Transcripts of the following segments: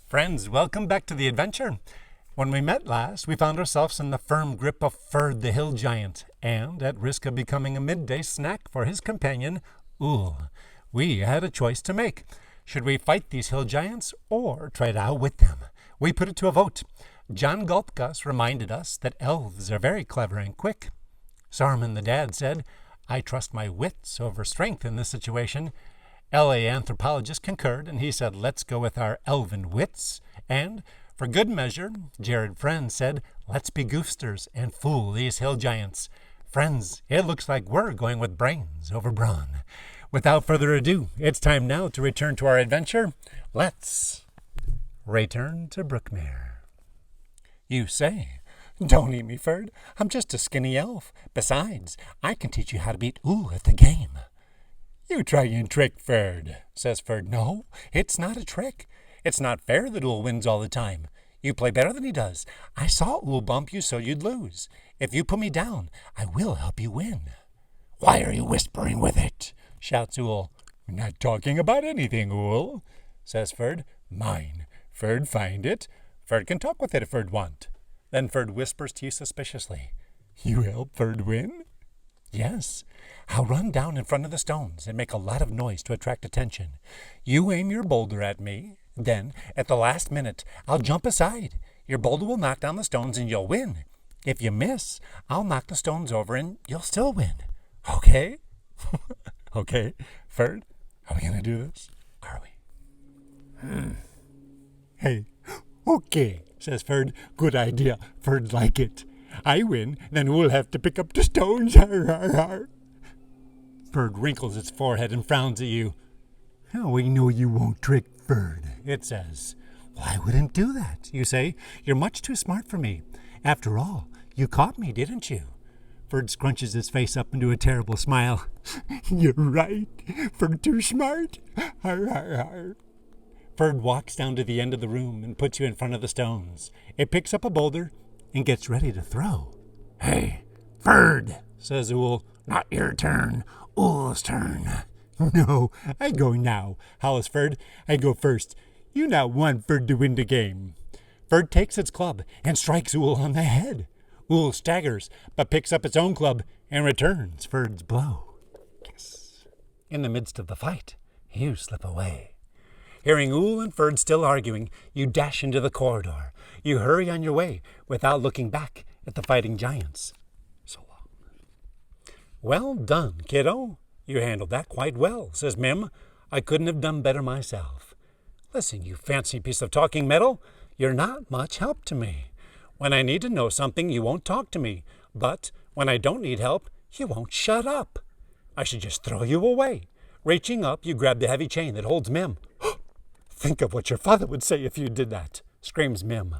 Friends, welcome back to the adventure. When we met last, we found ourselves in the firm grip of Ferd the hill giant, and at risk of becoming a midday snack for his companion, Ool. We had a choice to make. Should we fight these hill giants or try to outwit them? We put it to a vote. John Gulpgus reminded us that elves are very clever and quick. Saruman the dad said, I trust my wits over strength in this situation. L.A. anthropologist concurred, and he said, let's go with our elven wits. And, for good measure, Jared Friend said, let's be goofsters and fool these hill giants. Friends, it looks like we're going with brains over brawn. Without further ado, it's time now to return to our adventure. Let's return to Brookmere. You say, don't eat me, Ferd. I'm just a skinny elf. Besides, I can teach you how to beat Ool at the game. You try and trick Ferd, says Ferd. No, it's not a trick. It's not fair that Ool wins all the time. You play better than he does. I saw Ool bump you so you'd lose. If you put me down, I will help you win. Why are you whispering with it? Shouts Ool. We're not talking about anything, Ool, says Ferd. Mine. Ferd find it. Ferd can talk with it if Ferd want. Then Ferd whispers to you suspiciously. You help Ferd win? Yes. I'll run down in front of the stones and make a lot of noise to attract attention. You aim your boulder at me. Then, at the last minute, I'll jump aside. Your boulder will knock down the stones and you'll win. If you miss, I'll knock the stones over and you'll still win. Okay? Okay. Ferd, are we going to do this? Are we? Hey, okay, says Ferd. Good idea. Ferd like it. I win, then we'll have to pick up the stones. Ferd wrinkles its forehead and frowns at you. Oh, we know you won't trick Ferd, it says. Well, I wouldn't do that, you say. You're much too smart for me. After all, you caught me, didn't you? Ferd scrunches his face up into a terrible smile. You're right. Ferd too smart. Ferd walks down to the end of the room and puts you in front of the stones. It picks up a boulder and gets ready to throw. Hey, Ferd, says Ool. Not your turn. Ool's turn. No, I go now, howls Ferd. I go first. You now want Ferd to win the game. Ferd takes its club and strikes Ool on the head. Ool staggers, but picks up its own club and returns Ferd's blow. Yes. In the midst of the fight, you slip away. Hearing Ool and Ferd still arguing, you dash into the corridor. You hurry on your way without looking back at the fighting giants. So long. Well done, kiddo. You handled that quite well, says Mim. I couldn't have done better myself. Listen, you fancy piece of talking metal, you're not much help to me. When I need to know something, you won't talk to me. But when I don't need help, you won't shut up. I should just throw you away. Reaching up, you grab the heavy chain that holds Mim. Think of what your father would say if you did that, screams Mim.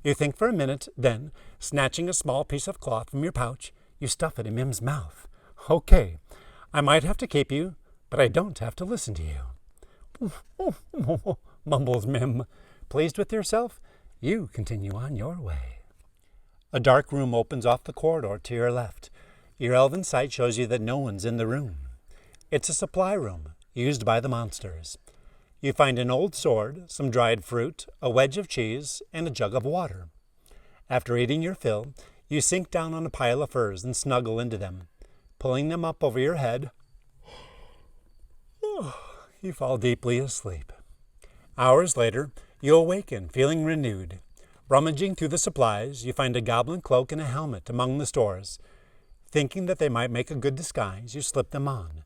You think for a minute, then, snatching a small piece of cloth from your pouch, you stuff it in Mim's mouth. Okay, I might have to keep you, but I don't have to listen to you. Mumbles Mim. Pleased with yourself? You continue on your way. A dark room opens off the corridor to your left. Your elven sight shows you that no one's in the room. It's a supply room, used by the monsters. You find an old sword, some dried fruit, a wedge of cheese, and a jug of water. After eating your fill, you sink down on a pile of furs and snuggle into them. Pulling them up over your head, you fall deeply asleep. Hours later, you awaken, feeling renewed. Rummaging through the supplies, you find a goblin cloak and a helmet among the stores. Thinking that they might make a good disguise, you slip them on.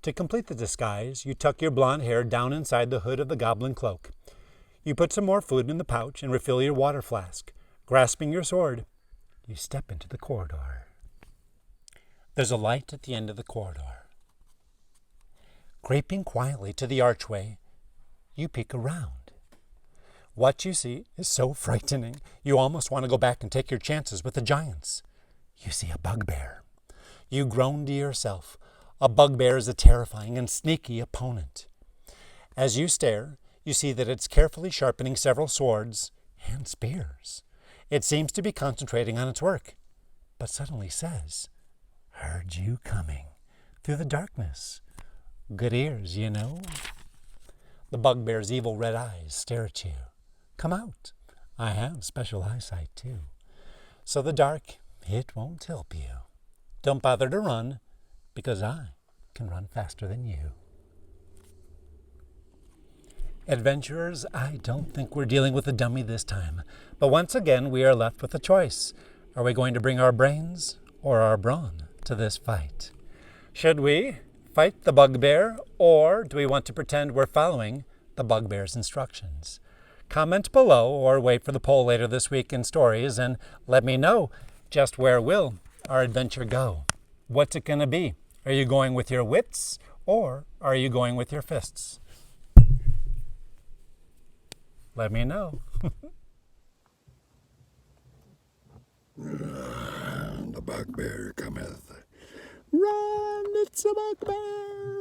To complete the disguise, you tuck your blonde hair down inside the hood of the goblin cloak. You put some more food in the pouch and refill your water flask. Grasping your sword, you step into the corridor. There's a light at the end of the corridor. Creeping quietly to the archway, you peek around. What you see is so frightening, you almost want to go back and take your chances with the giants. You see a bugbear. You groan to yourself. A bugbear is a terrifying and sneaky opponent. As you stare, you see that it's carefully sharpening several swords and spears. It seems to be concentrating on its work, but suddenly says, Heard you coming through the darkness. Good ears, you know. The bugbear's evil red eyes stare at you. Come out. I have special eyesight, too. So the dark, it won't help you. Don't bother to run, because I can run faster than you. Adventurers, I don't think we're dealing with a dummy this time. But once again, we are left with a choice. Are we going to bring our brains or our brawn to this fight? Should we fight the bugbear, or do we want to pretend we're following the bugbear's instructions? Comment below or wait for the poll later this week in stories and let me know just where will our adventure go. What's it going to be? Are you going with your wits or are you going with your fists? Let me know. The bugbear cometh. Run, it's a bugbear.